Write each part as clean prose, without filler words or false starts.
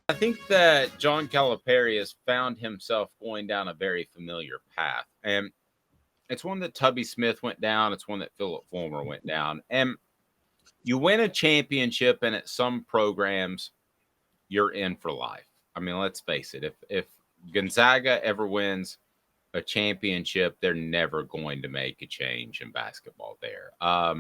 I think that John Calipari has found himself going down a very familiar path. And it's one that Tubby Smith went down. It's one that Phillip Fulmer went down. And you win a championship, and at some programs, you're in for life. I mean, let's face it. If Gonzaga ever wins a championship, they're never going to make a change in basketball there. I'll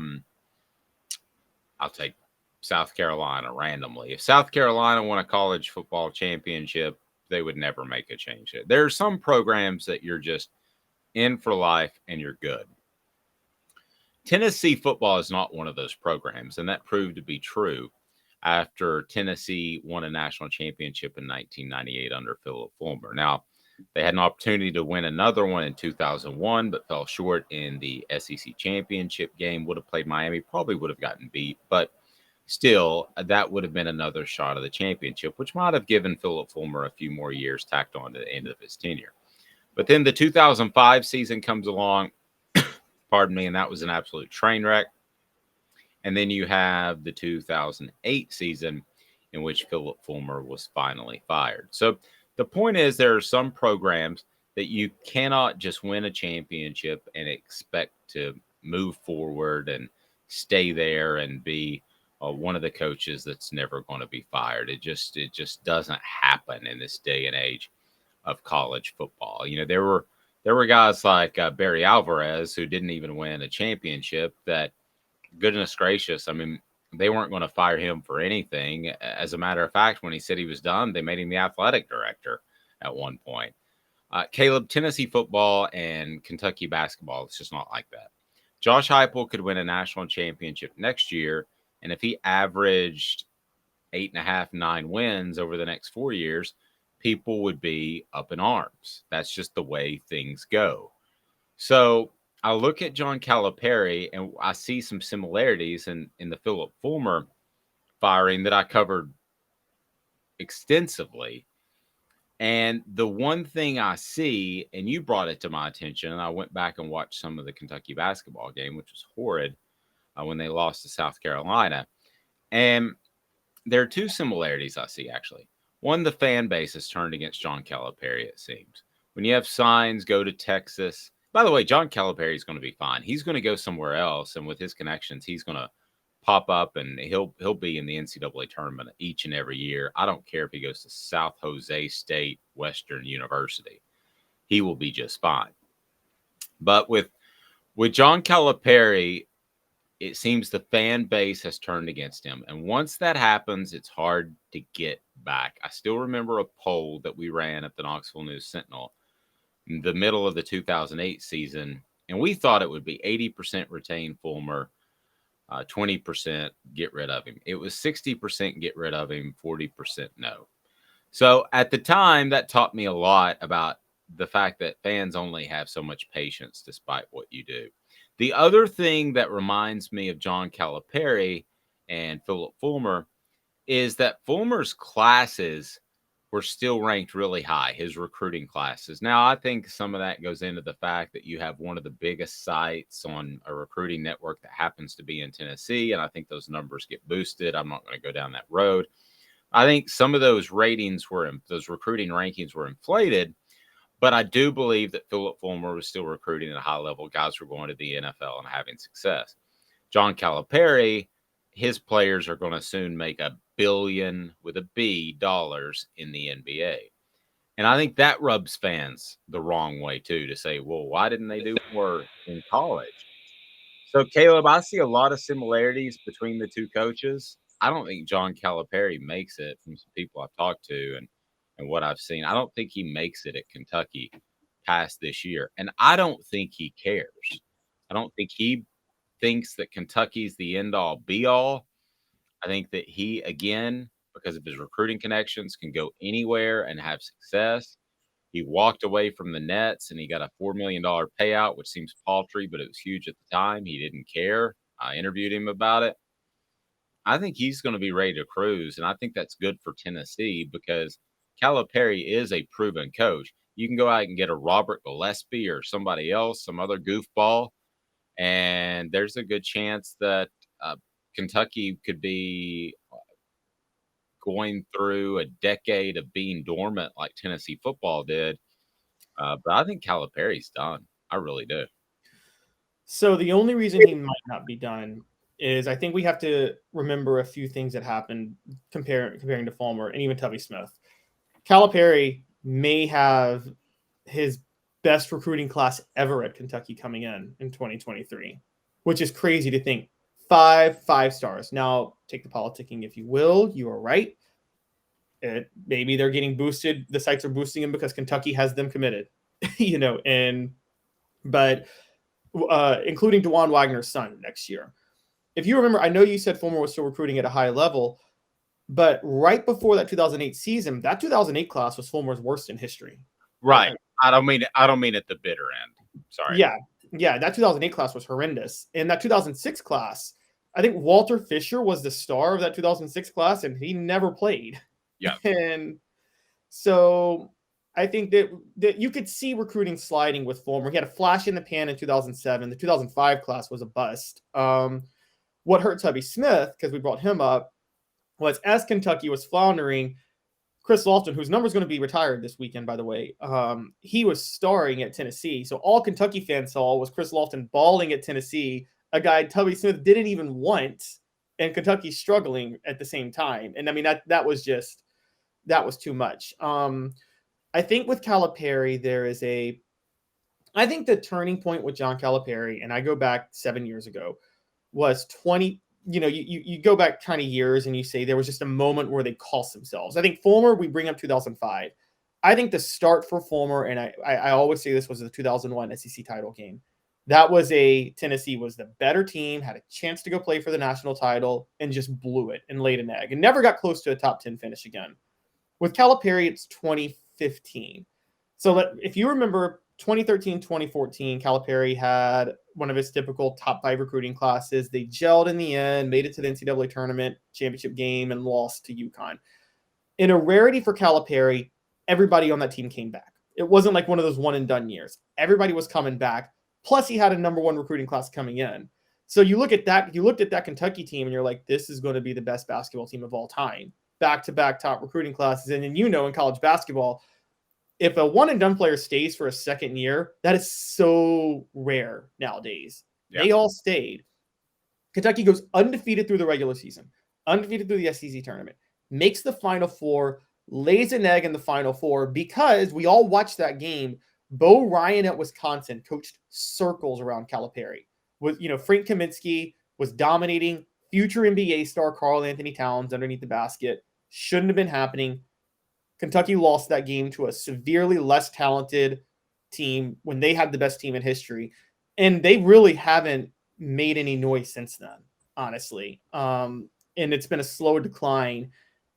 take South Carolina randomly. If South Carolina won a college football championship, they would never make a change. There are some programs that you're just in for life and you're good. Tennessee football is not one of those programs, and that proved to be true after Tennessee won a national championship in 1998 under Phillip Fulmer. Now, they had an opportunity to win another one in 2001, but fell short in the SEC championship game. Would have played Miami, probably would have gotten beat, but still, that would have been another shot of the championship, which might have given Phillip Fulmer a few more years tacked on to the end of his tenure. But then the 2005 season comes along, pardon me, and that was an absolute train wreck. And then you have the 2008 season in which Phillip Fulmer was finally fired. So the point is, there are some programs that you cannot just win a championship and expect to move forward and stay there and be one of the coaches that's never going to be fired. It just doesn't happen in this day and age of college football. You know, there were guys like Barry Alvarez who didn't even win a championship. That, goodness gracious, I mean, they weren't going to fire him for anything. As a matter of fact, when he said he was done, they made him the athletic director at one point. Caleb, Tennessee football and Kentucky basketball, it's just not like that. Josh Heupel could win a national championship next year, and if he averaged 8.5, 9 wins over the next 4 years, people would be up in arms. That's just the way things go. So I look at John Calipari and I see some similarities in the Phillip Fulmer firing that I covered extensively. And the one thing I see, and you brought it to my attention, and I went back and watched some of the Kentucky basketball game, which was horrid when they lost to South Carolina. And there are two similarities I see, actually. One, the fan base has turned against John Calipari, it seems. When you have signs, go to Texas. By the way, John Calipari is going to be fine. He's going to go somewhere else, and with his connections, he's going to pop up, and he'll be in the NCAA tournament each and every year. I don't care if he goes to South Jose State Western University. He will be just fine. But with John Calipari, it seems the fan base has turned against him. And once that happens, it's hard to get back. I still remember a poll that we ran at the Knoxville News Sentinel in the middle of the 2008 season, and we thought it would be 80% retain Fulmer, 20% get rid of him. It was 60% get rid of him, 40% no. So at the time, that taught me a lot about the fact that fans only have so much patience despite what you do. The other thing that reminds me of John Calipari and Phillip Fulmer is that Fulmer's classes were still ranked really high, his recruiting classes. Now, I think some of that goes into the fact that you have one of the biggest sites on a recruiting network that happens to be in Tennessee, and I think those numbers get boosted. I'm not going to go down that road. I think some of those those recruiting rankings were inflated, but I do believe that Phillip Fulmer was still recruiting at a high level. Guys were going to the NFL and having success. John Calipari, his players are going to soon make $1 billion with a B dollars in the NBA. And I think that rubs fans the wrong way too, to say, well, why didn't they do more in college? So, Caleb, I see a lot of similarities between the two coaches. I don't think John Calipari makes it from some people I've talked to and what I've seen. I don't think he makes it at Kentucky past this year. And I don't think he cares. I don't think he thinks that Kentucky's the end all be all. I think that he, again, because of his recruiting connections, can go anywhere and have success. He walked away from the Nets and he got a $4 million payout, which seems paltry, but it was huge at the time. He didn't care. I interviewed him about it. I think he's going to be ready to cruise, and I think that's good for Tennessee because Calipari is a proven coach. You can go out and get a Robert Gillespie or somebody else, some other goofball, and there's a good chance that Kentucky could be going through a decade of being dormant like Tennessee football did. But I think Calipari's done. I really do. So the only reason he might not be done is I think we have to remember a few things that happened comparing to Fulmer and even Tubby Smith. Calipari may have his best recruiting class ever at Kentucky coming in 2023, which is crazy to think. 5 5 stars. Now, take the politicking if you will. You are right. Maybe they're getting boosted. The sites are boosting them because Kentucky has them committed, but including DeJuan Wagner's son next year. If you remember, I know you said Fulmer was still recruiting at a high level, but right before that 2008 season, that 2008 class was Fulmer's worst in history. Right. I don't mean at the bitter end. Sorry. Yeah, that 2008 class was horrendous. And that 2006 class, I think Walter Fisher was the star of that 2006 class, and he never played. Yeah. And so I think that you could see recruiting sliding with Fulmer. He had a flash in the pan in 2007. The 2005 class was a bust. What hurt Tubby Smith, because we brought him up, was as Kentucky was floundering, Chris Lofton, whose number is going to be retired this weekend, by the way, he was starring at Tennessee. So all Kentucky fans saw was Chris Lofton balling at Tennessee, a guy Tubby Smith didn't even want, and Kentucky struggling at the same time. And I mean, that was too much. I think with Calipari, I think the turning point with John Calipari, and I go back 7 years ago, was 20. You go back kind of years and you say there was just a moment where they cost themselves. I think Fulmer, we bring up 2005. I think the start for Fulmer, and I always say this, was the 2001 SEC title game. That was Tennessee was the better team, had a chance to go play for the national title, and just blew it and laid an egg and never got close to a top 10 finish again. With Calipari, it's 2015. So if you remember 2013, 2014, Calipari had one of his typical top 5 recruiting classes. They gelled in the end, made it to the NCAA tournament championship game, and lost to UConn. In a rarity for Calipari, everybody on that team came back. It wasn't like one of those one and done years. Everybody was coming back. Plus, he had a number 1 recruiting class coming in. So you looked at that Kentucky team, and you're like, this is going to be the best basketball team of all time. Back-to-back top recruiting classes. And then in college basketball, if a one and done player stays for a second year, that is so rare nowadays. Yeah. They all stayed. Kentucky goes undefeated through the regular season, undefeated through the SEC tournament, makes the Final Four, lays an egg in the Final Four because we all watched that game. Bo Ryan at Wisconsin coached circles around Calipari. Frank Kaminsky was dominating. Future NBA star Karl Anthony Towns underneath the basket. Shouldn't have been happening. Kentucky lost that game to a severely less talented team when they had the best team in history. And they really haven't made any noise since then, honestly. And it's been a slow decline.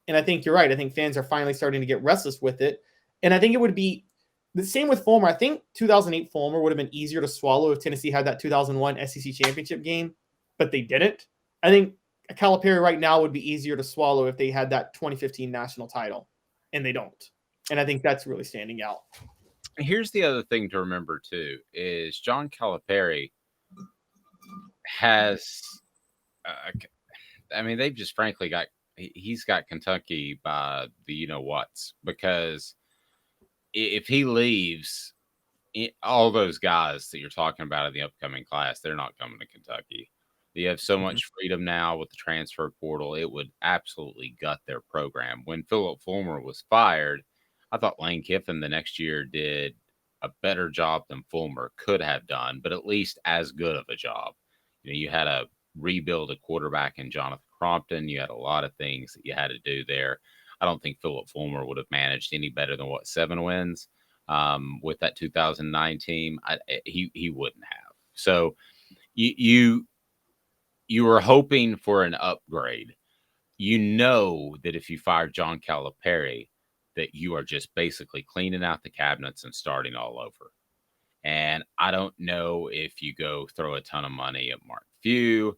And I think you're right. I think fans are finally starting to get restless with it. And I think it would be the same with Fulmer. I think 2008 Fulmer would have been easier to swallow if Tennessee had that 2001 SEC championship game, but they didn't. I think Calipari right now would be easier to swallow if they had that 2015 national title. And they don't. And I think that's really standing out. Here's the other thing to remember, too, is John Calipari has, they've just frankly he's got Kentucky by the you-know-whats, because if he leaves, all those guys that you're talking about in the upcoming class, they're not coming to Kentucky. You have so much freedom now with the transfer portal. It would absolutely gut their program. When Phillip Fulmer was fired, I thought Lane Kiffin the next year did a better job than Fulmer could have done, but at least as good of a job. You had to rebuild a quarterback in Jonathan Crompton. You had a lot of things that you had to do there. I don't think Phillip Fulmer would have managed any better than 7 wins with that 2009 team. He wouldn't have. So you were hoping for an upgrade. That if you fire John Calipari, that you are just basically cleaning out the cabinets and starting all over. And I don't know if you go throw a ton of money at Mark Few.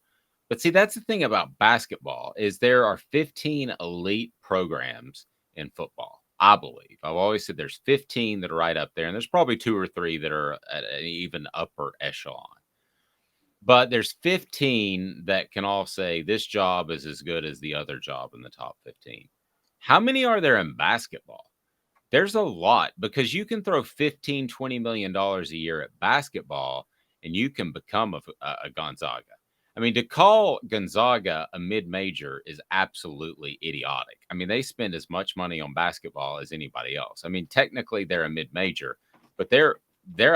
But see, that's the thing about basketball is there are 15 elite programs in football, I believe. I've always said there's 15 that are right up there, and there's probably 2 or 3 that are at an even upper echelon. But there's 15 that can all say this job is as good as the other job in the top 15. How many are there in basketball? There's a lot because you can throw 15, $20 million a year at basketball and you can become a Gonzaga. I mean, to call Gonzaga a mid-major is absolutely idiotic. I mean, they spend as much money on basketball as anybody else. I mean, technically they're a mid-major, but they're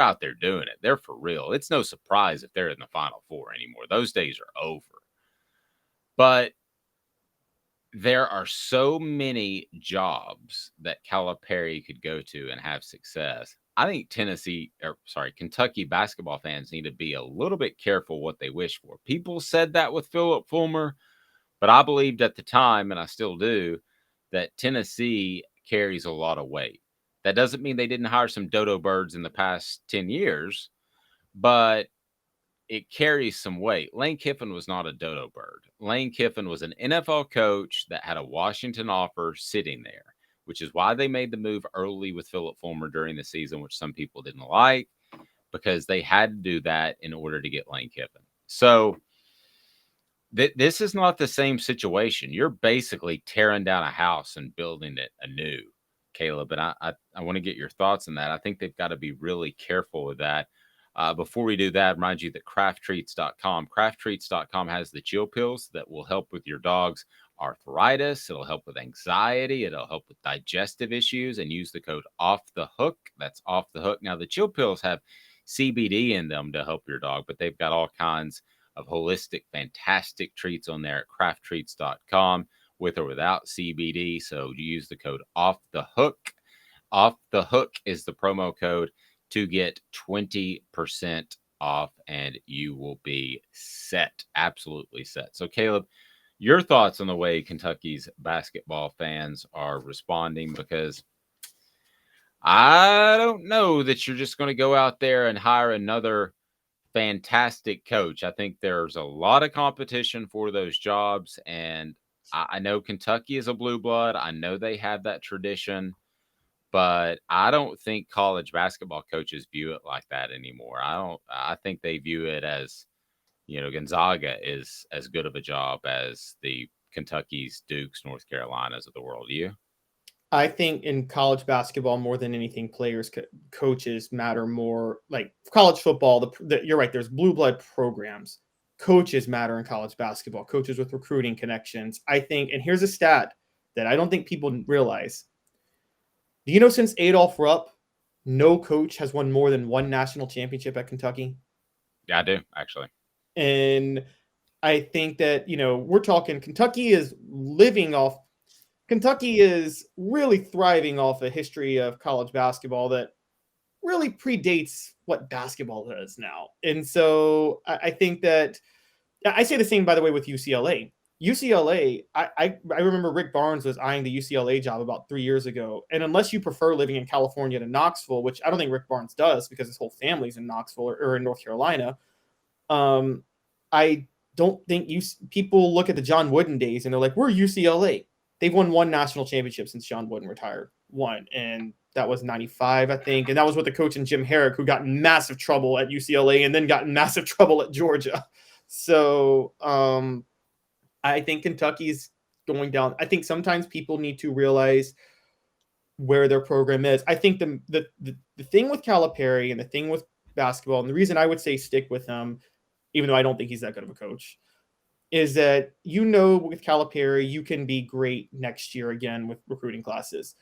out there doing it. They're for real. It's no surprise if they're in the Final Four anymore. Those days are over. But there are so many jobs that Calipari could go to and have success. I think Kentucky basketball fans need to be a little bit careful what they wish for. People said that with Phillip Fulmer, but I believed at the time, and I still do, that Tennessee carries a lot of weight. That doesn't mean they didn't hire some dodo birds in the past 10 years, but it carries some weight. Lane Kiffin was not a dodo bird. Lane Kiffin was an NFL coach that had a Washington offer sitting there, which is why they made the move early with Phillip Fulmer during the season, which some people didn't like, because they had to do that in order to get Lane Kiffin. So this is not the same situation. You're basically tearing down a house and building it anew, Caleb. And I want to get your thoughts on that. I think they've got to be really careful with that. Before we do that, remind you that crafttreats.com has the chill pills that will help with your dog's arthritis. It'll help with anxiety. It'll help with digestive issues, and use the code off the hook. That's off the hook. Now, the chill pills have CBD in them to help your dog, but they've got all kinds of holistic, fantastic treats on there at crafttreats.com with or without CBD. So you use the code off the hook. Off the hook is the promo code to get 20% off, and you will be set, absolutely set. So Caleb, your thoughts on the way Kentucky's basketball fans are responding, because I don't know that you're just going to go out there and hire another fantastic coach. I think there's a lot of competition for those jobs, and I know Kentucky is a blue blood. I know they have that tradition, but I don't think college basketball coaches view it like that anymore. I think they view it as, Gonzaga is as good of a job as the Kentucky's, Dukes, North Carolinas of the world. You? I think in college basketball, more than anything, players, coaches matter more. Like college football, you're right. There's blue blood programs. Coaches matter in college basketball. Coaches with recruiting connections. I think, and here's a stat that I don't think people realize. Do you know since Adolph Rupp, no coach has won more than one national championship at Kentucky? Yeah, I do, actually. And I think that, we're talking Kentucky is really thriving off a history of college basketball that really predates what basketball is now. And so I think that I say the same, by the way, with UCLA. I remember Rick Barnes was eyeing the UCLA job about 3 years ago. And unless you prefer living in California to Knoxville, which I don't think Rick Barnes does because his whole family's in Knoxville or in North Carolina, I don't think people look at the John Wooden days and they're like, we're UCLA. They've won one national championship since John Wooden retired. One. And that was 95, I think. And that was with the coach in Jim Herrick, who got in massive trouble at UCLA and then got in massive trouble at Georgia. So I think Kentucky's going down. I think sometimes people need to realize where their program is. I think the thing with Calipari and the thing with basketball, and the reason I would say stick with him, even though I don't think he's that good of a coach, is that, with Calipari, you can be great next year again with recruiting classes.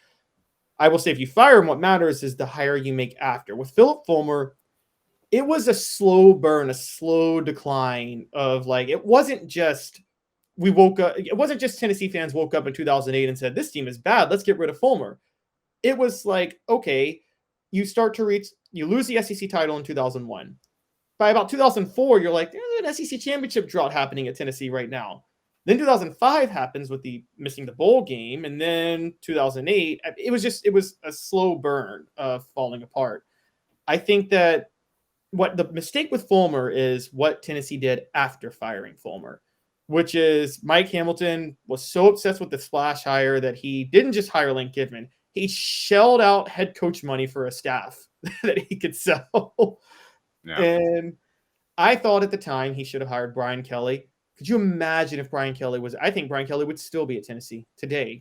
I will say if you fire him, what matters is the hire you make after. With Phillip Fulmer, it was a slow burn, a slow decline of it wasn't just Tennessee fans woke up in 2008 and said, this team is bad, let's get rid of Fulmer. It was like, okay, you lose the SEC title in 2001. By about 2004, you're like, there's an SEC championship drought happening at Tennessee right now. Then 2005 happens with the missing the bowl game. And then 2008, it was a slow burn of falling apart. I think that what the mistake with Fulmer is what Tennessee did after firing Fulmer, which is Mike Hamilton was so obsessed with the splash hire that he didn't just hire Lane Kiffin. He shelled out head coach money for a staff that he could sell. Yeah. And I thought at the time he should have hired Brian Kelly. Could you imagine if Brian Kelly I think Brian Kelly would still be at Tennessee today.